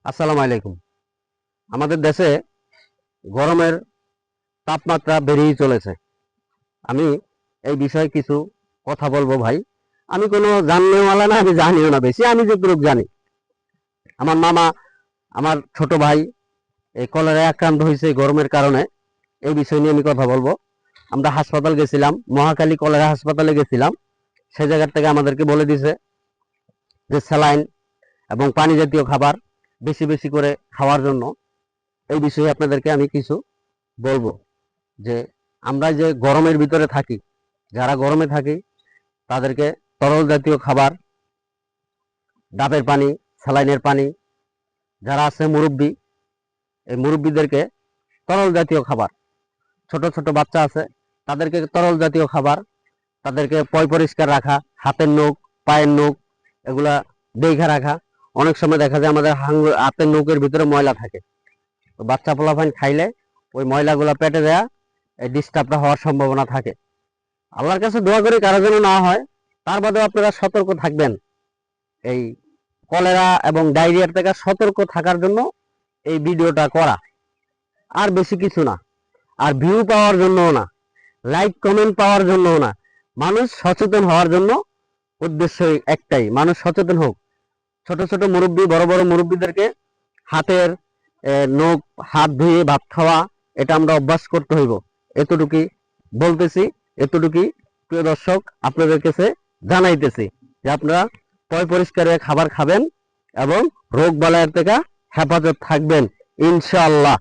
আসসালামু আলাইকুম। আমাদের দেশে গরমের তাপমাত্রা বেড়েই চলেছে। আমি এই বিষয়ে কিছু কথা বলবো ভাই। আমি কোনো জাননেওয়ালা না, আমি জানিও না বেশি। আমি যতটুকু জানি, আমার মামা, আমার ছোট ভাই এই কলেরায় আক্রান্ত হয়েছে এই গরমের কারণে। এই বিষয় নিয়ে আমি কথা বলবো। আমরা হাসপাতাল গেছিলাম, মহাখালী কলেরা হাসপাতালে গেছিলাম। সেই জায়গার থেকে আমাদেরকে বলে দিছে যে স্যালাইন এবং পানি জাতীয় খাবার বেশি বেশি করে খাওয়ার জন্য। এই বিষয়ে আপনাদেরকে আমি কিছু বলবো যে আমরা যে গরমের ভিতরে থাকি, যারা গরমে থাকি তাদেরকে তরল জাতীয় খাবার, ডাবের পানি, স্যালাইনের পানি, যারা আছে মুরব্বী, এই মুরব্বীদেরকে তরল জাতীয় খাবার, ছোট ছোট বাচ্চা আছে তাদেরকে তরল জাতীয় খাবার, তাদেরকে পয় পরিষ্কার রাখা, হাতের নখ, পায়ের নখ এগুলা দেখা রাখা। অনেক সময় দেখা যায় আমাদের হাতের নখের ভিতরে ময়লা থাকে, তো বাচ্চা পোলাপান খাইলে ওই ময়লাগুলা পেটে দেয়া এই ডিস্টার্বটা হওয়ার সম্ভাবনা থাকে। আল্লাহর কাছে দোয়া করি কারো যেন না হয়। তার বাদেও আপনারা সতর্ক থাকবেন। এই কলেরা এবং ডায়রিয়ার থেকে সতর্ক থাকার জন্য এই ভিডিওটা করা, আর বেশি কিছু না। আর ভিউ পাওয়ার জন্যও না, লাইক কমেন্ট পাওয়ার জন্যও না, মানুষ সচেতন হওয়ার জন্য। উদ্দেশ্য একটাই, মানুষ সচেতন হোক। ছোট ছোট মুরব্বী, বড় বড় মুরব্বীদেরকে হাতের নখ, হাত ধুয়ে ভাত খাওয়া, এটা আমরা অভ্যাস করতে হইব। এতটুকুই বলতেছি, এতটুকুই প্রিয় দর্শক আপনাদের কাছে জানাইতেছি যে আপনারা পয় পরিষ্কারে খাবার খাবেন এবং রোগ বালাইয়ের থেকে হেফাজত থাকবেন ইনশাআল্লাহ।